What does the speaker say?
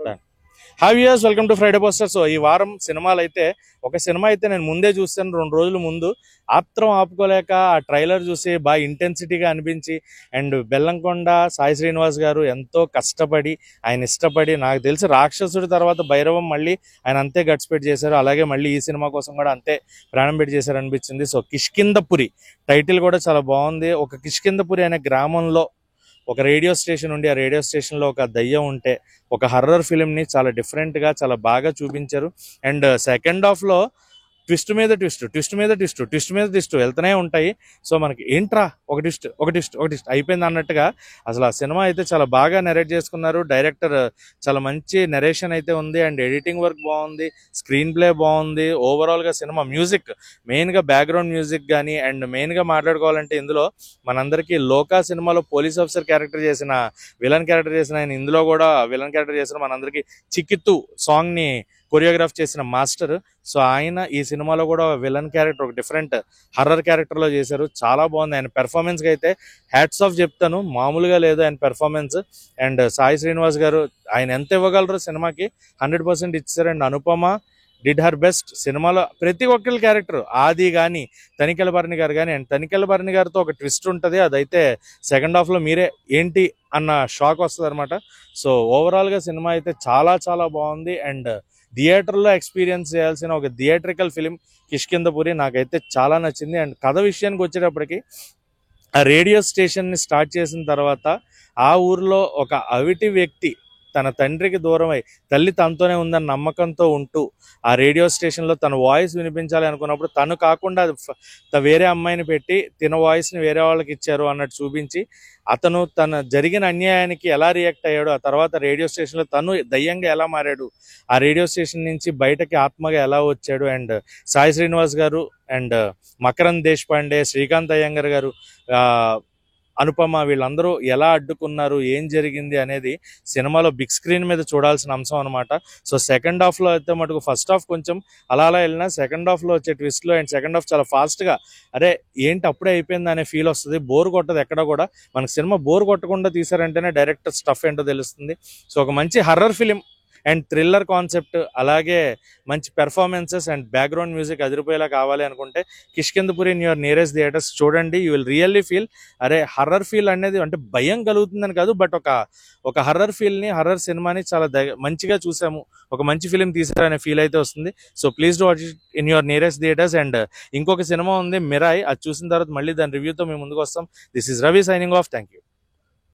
Done. Hi viewers, welcome to Friday poster. So ఈ వారం సినిమాలు అయితే ఒక సినిమా అయితే నేను ముందే చూస్తాను 2 రోజుల ముందు. ఆత్రం ఆపుకోలేక ఆ ట్రైలర్ చూసి బాగా ఇంటెన్సిటీగా అనిపించి, అండ్ బెల్లంకొండ సాయి శ్రీనివాస్ గారు ఎంతో కష్టపడి ఆయన ఇష్టపడి, నాకు తెలిసి రాక్షసుడి తర్వాత భైరవం మళ్ళీ ఆయన అంతే గట్స్ పెట్టి చేశారు. అలాగే మళ్ళీ ఈ సినిమా కోసం కూడా అంతే ప్రాణం పెట్టి చేశారు అనిపించింది. సో కిష్కిందపురి టైటిల్ కూడా చాలా బాగుంది. ఒక కిష్కిందపురి అనే గ్రామంలో ఒక రేడియో స్టేషన్ ఉండి, ఆ రేడియో స్టేషన్లో ఒక దయ్యం ఉంటే ఒక హర్రర్ ఫిలింని చాలా డిఫరెంట్గా చాలా బాగా చూపించారు. అండ్ సెకండ్ హాఫ్లో ట్విస్ట్ మీద ట్విస్ట్, ట్విస్ట్ మీద ట్విస్ట్, ట్విస్ట్ మీద ట్విస్ట్ వెళ్తూనే ఉంటాయి. సో మనకి ఏంట్రా ఒక ట్విస్ట్ ఒక ట్విస్ట్ ఒక ట్విస్ట్ అయిపోయింది అన్నట్టుగా అసలు ఆ సినిమా అయితే చాలా బాగా నెరేట్ చేసుకున్నారు. డైరెక్టర్ చాలా మంచి నెరేషన్ అయితే ఉంది, అండ్ ఎడిటింగ్ వర్క్ బాగుంది, స్క్రీన్ ప్లే బాగుంది. ఓవరాల్గా సినిమా మ్యూజిక్, మెయిన్గా బ్యాక్గ్రౌండ్ మ్యూజిక్ కానీ, అండ్ మెయిన్గా మాట్లాడుకోవాలంటే ఇందులో మనందరికీ లోకా సినిమాలో పోలీస్ ఆఫీసర్ క్యారెక్టర్ చేసిన, విలన్ క్యారెక్టర్ చేసిన ఆయన ఇందులో కూడా విలన్ క్యారెక్టర్ చేసిన మనందరికీ చికిత్తు సాంగ్ని కొరియోగ్రాఫ్ చేసిన మాస్టర్. సో ఆయన ఈ సినిమాలో కూడా విలన్ క్యారెక్టర్ ఒక డిఫరెంట్ హర్రర్ క్యారెక్టర్లో చేశారు. చాలా బాగుంది. ఆయన పెర్ఫార్మెన్స్కి అయితే హ్యాట్స్ ఆఫ్ చెప్తాను, మామూలుగా లేదు ఆయన పెర్ఫార్మెన్స్. అండ్ సాయి శ్రీనివాస్ గారు ఆయన ఎంత ఇవ్వగలరు సినిమాకి 100% ఇచ్చారు. And Anupama did her best. సినిమాలో ప్రతి ఒక్కరి క్యారెక్టర్, ఆది కానీ, తనికెళ్ళ భరణి గారు కానీ, అండ్ తనికెళ్ళ భరణి గారితో ఒక ట్విస్ట్ ఉంటుంది, అదైతే సెకండ్ హాఫ్లో మీరే ఏంటి అన్న షాక్ వస్తుంది అనమాట. సో ఓవరాల్గా సినిమా అయితే చాలా చాలా బాగుంది. అండ్ థియేటర్లో ఎక్స్పీరియన్స్ చేయాల్సిన ఒక థియేట్రికల్ ఫిలిం కిష్కిందపురి. నాకైతే చాలా నచ్చింది. అండ్ కథ విషయానికి వచ్చేటప్పటికి, ఆ రేడియో స్టేషన్ని స్టార్ట్ చేసిన తర్వాత ఆ ఊర్లో ఒక అవిటి వ్యక్తి తన తండ్రికి దూరమై తల్లి తనతోనే ఉందన్న నమ్మకంతో ఉంటూ ఆ రేడియో స్టేషన్లో తన వాయిస్ వినిపించాలి అనుకున్నప్పుడు తను కాకుండా వేరే అమ్మాయిని పెట్టి తన వాయిస్ని వేరే వాళ్ళకి ఇచ్చారు అన్నట్టు చూపించి, అతను తన జరిగిన అన్యాయానికి ఎలా రియాక్ట్ అయ్యాడు, ఆ తర్వాత రేడియో స్టేషన్లో తను దయ్యంగా ఎలా మారాడు, ఆ రేడియో స్టేషన్ నుంచి బయటకి ఆత్మగా ఎలా వచ్చాడు, అండ్ సాయి శ్రీనివాస్ గారు అండ్ మకరంద్ దేశపాండే, శ్రీకాంత్ అయ్యంగర్ గారు, అనుపమ వీళ్ళందరూ ఎలా అడ్డుకున్నారు, ఏం జరిగింది అనేది సినిమాలో బిగ్ స్క్రీన్ మీద చూడాల్సిన అంశం అనమాట. సో సెకండ్ హాఫ్లో అయితే మటుకు ఫస్ట్ హాఫ్ కొంచెం అలా అలా వెళ్ళినా సెకండ్ హాఫ్లో వచ్చే ట్విస్ట్లో అండ్ సెకండ్ హాఫ్ చాలా ఫాస్ట్గా, అరే ఏంటి అప్పుడే అయిపోయింది అనే ఫీల్ వస్తుంది. బోర్ కొట్టదు ఎక్కడ కూడా. మనకు సినిమా బోర్ కొట్టకుండా తీసారంటేనే డైరెక్టర్ స్టఫ్ ఏంటో తెలుస్తుంది. సో ఒక మంచి horror film and thriller concept, అలాగే మంచి పెర్ఫార్మెన్సెస్ అండ్ బ్యాక్గ్రౌండ్ మ్యూజిక్ అదిరిపోయేలా కావాలి అనుకుంటే Kishkindhapuri in your nearest theatres చూడండి. యూ విల్ రియల్లీ ఫీల్, అరే హర్రర్ ఫీల్ అనేది అంటే భయం కలుగుతుందని కాదు, బట్ ఒక హర్రర్ ఫీల్ని, హర్రర్ సినిమాని చాలా మంచిగా చూసాము, ఒక మంచి ఫిలిం తీసారనే ఫీల్ అయితే వస్తుంది. So please do watch it in your nearest theatres. And ఇంకొక సినిమా ఉంది మిరాయ్, అది చూసిన తర్వాత మళ్ళీ దాని రివ్యూతో మేము ముందుకు వస్తాం. This is Ravi signing off. Thank you.